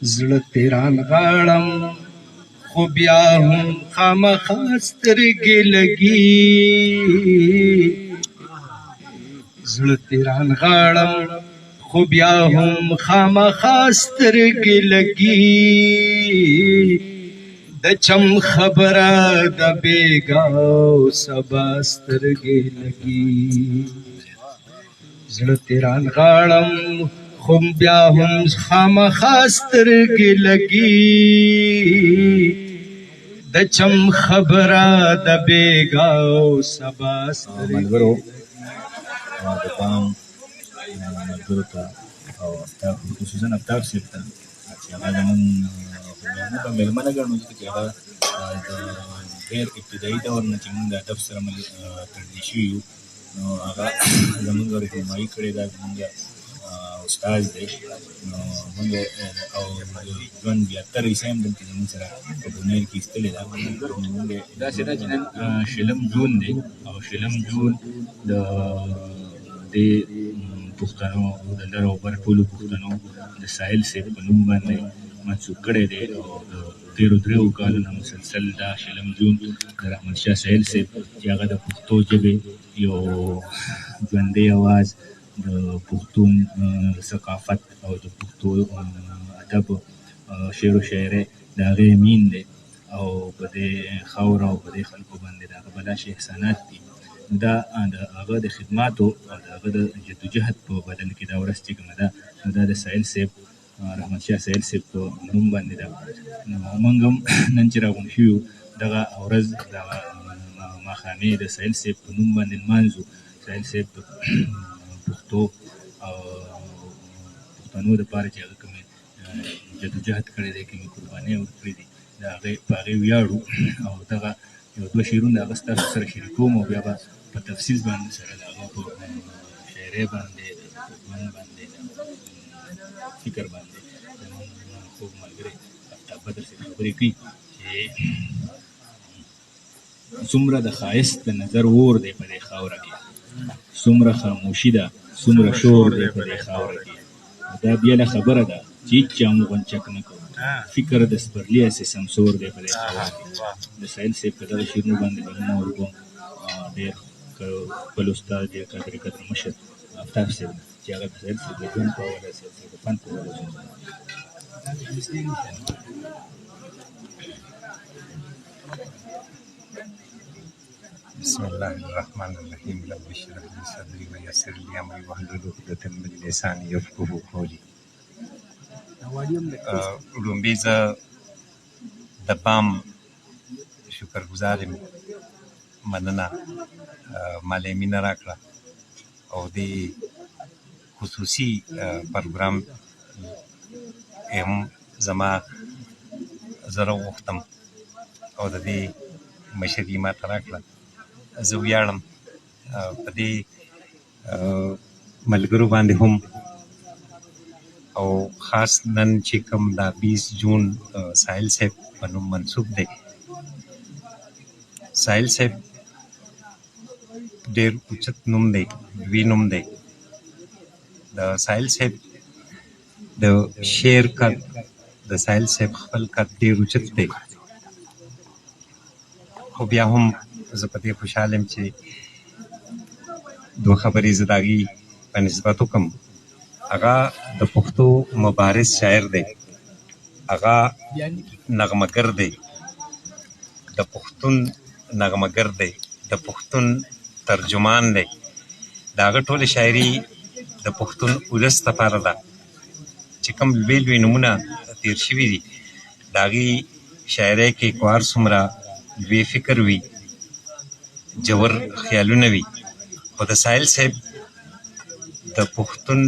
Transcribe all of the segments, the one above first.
زړه تیران غاړم خو بیا هم خامخا سترګې لګي زړه تیران غاړم خو بیا هم خامخا سترګې لګي د چم خبره د بیګا او سبا سترګې لګي زړه تیران غاړم خو بیا هم خامخا سترګې لګي د چم خبره د بیګا او سبا سترګې ملګرو د پام ملګرو ته او خصوصا افتاب صاحب ته چې هغه زموږ په مېلمانه ګڼو چې هغه د ډېر ابتدایي دور نه چې موږ د ادب سره تړلي شوي یو نو هغه زموږ رهنمایي کړې ده زموږ استاد دی نو موږ او ژوند بیا تر عیسی هم دلته زموږ سره په بونیر کې ایستلې ده موږ داسې ده چې نن شلم جون دی او شلم جون د دې پښتنو د لر او بر ټولو پښتنو د ساحل صاحب په نوم باندې منسوب کړی دی او د تېرو دریو کالو نه مسلسل دا شلم جون د رحمت شاه ساحل صاحب چې هغه د پښتو ژبې یو ژوندی اواز د پښتون ثقافت او د پښتو ادب شعر و شاعرۍ د هغې مین دی او په دې خاوره او په دې خلکو باندې د هغه بلاش احسانات دي دا د هغه د خدماتو او د هغه د جدوجهد په بدل کې دا ورځ چې کومه ده نو دا د ساحل صاحب رحمت شاه ساحل صاحب په نوم باندې ده نو موږ هم نن چې راغونډ شوي یو دغه ورځ دغه ماښامې د ساحل صاحب په نوم باندې لمانځو ساحل صاحب پښتو او پښتنو دپاره چې هغه کومې جدوجهد کړی دی کومې قربانۍ ورکړې دي د هغې په هغې ویاړو او دغه یو دوه شعرونه د هغه ستاسو سره شریکوم او بیا به په تفصیل باندې سره د هغه په شاعرۍ باندې د ژوند باندې د فکر باندې زموږ خوږ ملګری افتاب بدر صاحب خبرې کوي چې څومره د ښایست د نظر اور دی په دې خاوره کې څومره خاموشي ده څومره شور دی په دې خاوره کې دا بیله خبره ده چې هېچا موږ غونچک نه کوو فکر د سپرلي هسې سمسور دی په دې خاوره کې د ساحل صاحب په دغه شعرونو باندې بلنه ورکوم ډېر خپل استاد ډېر قدر مشر افتاب صاحب چې هغه د ساحل صاحب د ژوند په حواله سره د فن په حواله بسم الله الرحمن الرحیم رب اشرح لي صدري ويسر لي امري واحلل عقدة من لساني يفقهوا قولي. لومبي زه د پام شکرګزار یم مننه مالې مینه راکړه او د خصوصي پروګرام هم زما زه راوغوښتم او د دې مشري یې ماته راکړه زه ویاړم په دې ملګرو باندې هم او خاص نن چې کوم دا 20 جون ساحل صاحب په نوم منسوب دی ساحل صاحب ډېر اوچت نوم دی لوی نوم دی د ساحل صاحب د شعر قد د ساحل صاحب خپل قد ډېر اوچت دی خو بیا هم زه په دې خوشحاله یم چې دوه خبرې زه د هغې په نسبت وکړم هغه د پښتو مبارز شاعر دی هغه نغمهګر دی د پښتون نغمهګر دی د پښتون ترجمان دی د هغه ټولې شاعري د پښتون ولس لپاره ده چې کوم لوی لوی نومونه تېر شوي دي د هغې شاعرۍ کې که هر څومره لوی فکر وي جور خیالونه وي خو د ساحل صاحب د پښتون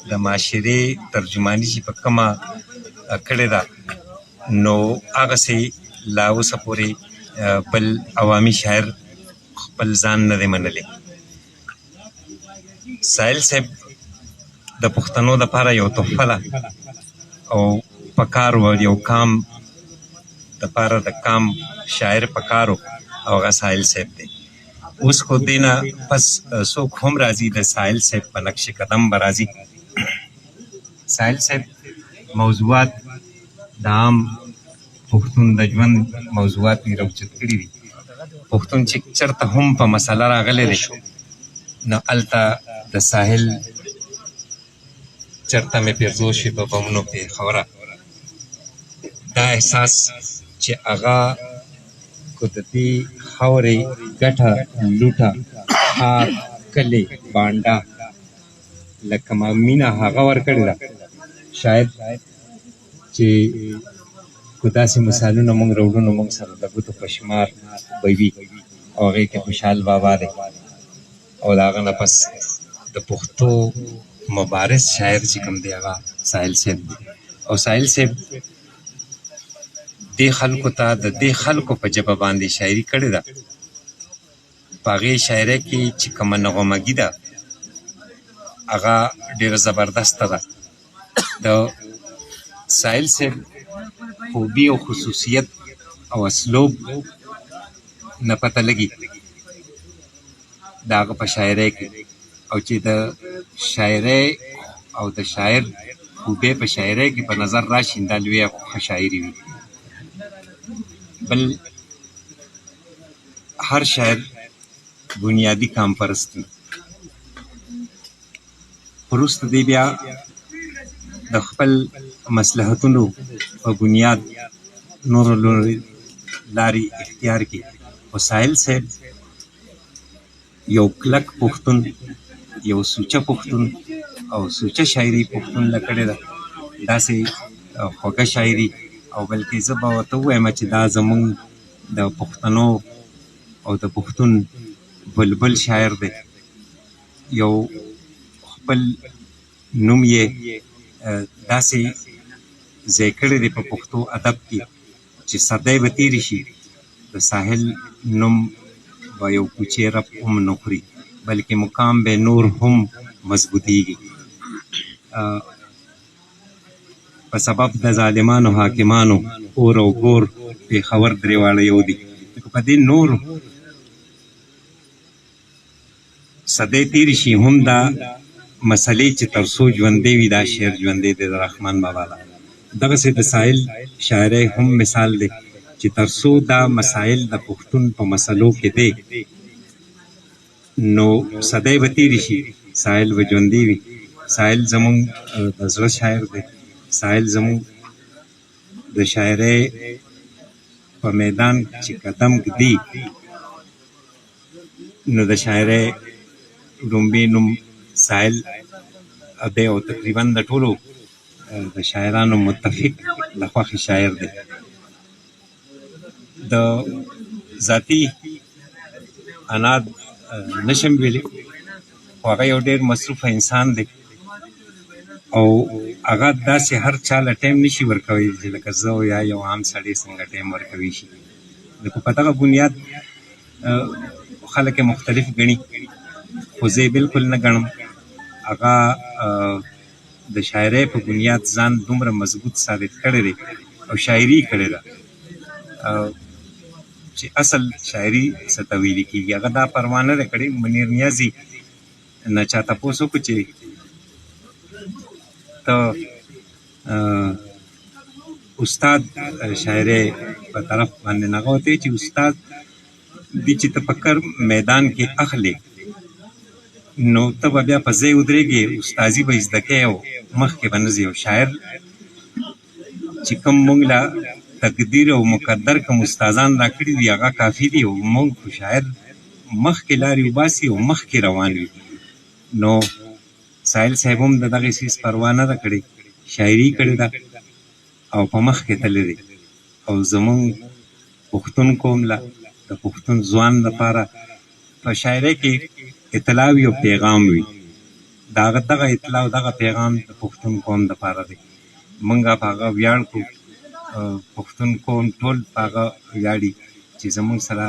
د معاشرې ترجماني چې په کومه کړې ده نو هغسې لا اوسه پورې بل عوامي شاعر خپل ځان نه دی منلی ساحل صاحب د پښتنو دپاره یو تحفه ده او پکار و یو کام دپاره د کام شاعر پکارو او هغه ساحل صاحب دی اوس خو دې نه پس څوک هم راځي د ساحل صاحب په نقش قدم به راځي ساحل صاحب موضوعات د عام پښتون د ژوند موضوعات مې راوچت کړي دي. پښتون چې چېرته هم په مسله راغلی دی نو هلته د ساحل چېرته مې پیرزو شي په بمونو پېښوره، دا احساس چې هغه کو د دې خاورې ګټه لوټه ښار کلي بانډه لکه ما مینه هغه ورکړې ده. شاید چې کو داسې مثالونه موږ راوړو نو موږ سره د ګوتو په شمار به وي او هغې کې خوشحال بابا دی او د هغه نه پس د پښتو مبارز شاعر چې کوم دی هغه ساحل صاحب دی. او ساحل صاحب دې خلکو ته د دې خلکو په ژبه باندې شاعري کړې ده. په هغې شاعرۍ کې چې کومه نغمګي ده هغه ډېره زبردسته ده. د ساحل صاحب خوبي او خصوصیت او اسلوب نه پته لګي د هغه په شاعرۍ کې، او چې د شاعرۍ او د شاعر خوبۍ په شاعرۍ کې په نظر راشي دا لویه ښه شاعري وي. بل هر شاعر بنیادي کام پرست وي، وروسته دی بیا د خپل مصلحتونو په بنیاد نورو لارې اختیار کړي. خو ساحل صاحب یو کلک پښتون، یو سوچه پښتون او سوچه شاعري پښتون له کړې ده، داسې خوږه شاعري. او بلکې زه به ورته ووایم چې دا زموږ د پښتنو او د پښتون بلبل شاعر دی. یو خپل نوم یې داسې ځای کړی دی په پښتو ادب کې چې صدۍ به تېرې شي د ساحل نوم به یو کوچې رب هم نه خوري، بلکې مقام به نور هم مضبوطېږي. په سبب د ظالمانو حاکمانو اور او ګور پېښور درې واړه یو دي. په دې نور صدۍ تېرې شي هم دا مسلې چې تر څو ژوندی وي دا شعر ژوندی دی د رحمان بابا ده. دغسې د ساحل شاعرۍ هم مثال دی چې تر څو دا مسایل د پښتون په مسلو کې دی نو صدۍ به تېرې شي ساحل به ژوندی وي. ساحل زموږ د زړه شاعر دی. ساحل زموږ د شاعرۍ په میدان چې قدم ږدي نو د شاعرۍ لومبي نوم ساحل دی او تقریبا د ټولو د شاعرانو متفق د خوښې شاعر دی. د ذاتي عناد نشم ویلی خو هغه یو ډېر مصروفه انسان دی او هغه داسې هر چا له ټایم نشي ورکوی چې لکه زه یا یو عام سړی څنګه ټایم ورکوی شي. لکه په دغه بنیاد خلک یې مختلف ګڼي خو زه یې بالکل نه ګڼم. هغه د شاعرۍ په بنیاد ځان دومره مضبوط ثابت کړی دی او شاعري کړې ده چې اصل شاعري څه ته ویلې کېږي هغه دا پروا نه ده کړې. منیر نیازي نه چا تپوس وکړو چې ته استاد شاعرۍ په طرف باندې نه غوتی چې استاد دي چې ته په کر میدان کې اخلې نو ته به بیا په ځای ودرېږې استازي به زده کوې او مخکې به نه ځې. او شاعر چې کوم موږ له تقدیر او مقدر کوم استادان را کړي دي هغه کافي دي او موږ خو شاعر مخکې لارې وباسي او مخکې روان وي. نو ساحل صاحب هم د دغې څیز پروا نه ده کړې، شاعري کړې ده او په مخکې تللی دی. او زموږ پښتون قوم له د پښتون ځوان لپاره په شاعرۍ کې اطلاع وي او پیغام وي. دغه اطلاع او دغه پیغام د پښتون قوم دپاره دی. موږ په هغه ویاړ کړو، پښتون قوم ټول په هغه ویاړي چې زموږ سره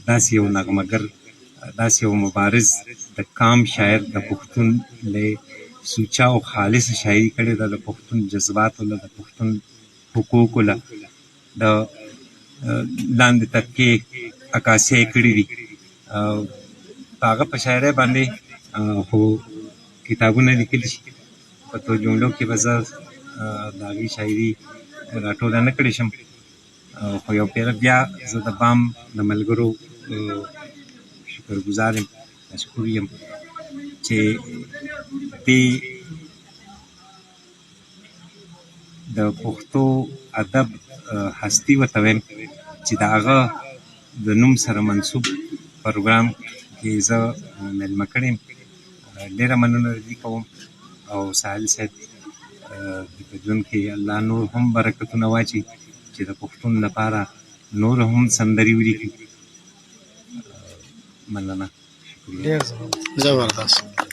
داسې یو نغمهګر، داسې یو مبارز د کام شاعر د پښتون له سوچه او خالص شاعري کړې ده، د پښتون جذباتو له، د پښتون حقوقو له، د لاندې طبقې عکاسۍ کړي دي. په هغه په شاعرۍ باندې خو کتابونه لیکلي شي، په څو جملو کې به زه د هغې شاعري راټوله نه کړې شم، خو یو پیره بیا زه د بام د ملګرو شکرګزار یم، مشکور یم چې دې د پښتو ادب هستي ورته ویم چې د هغه د نوم سره منسوب پروګرام کې زه مېلمه کړی یم. ډېره مننه د دې کوم او ساحل صاحب په ژوند کې الله نور هم برکتونه واچي چې د پښتون لپاره نور هم سندرې ولیکي. مننه. زبردست.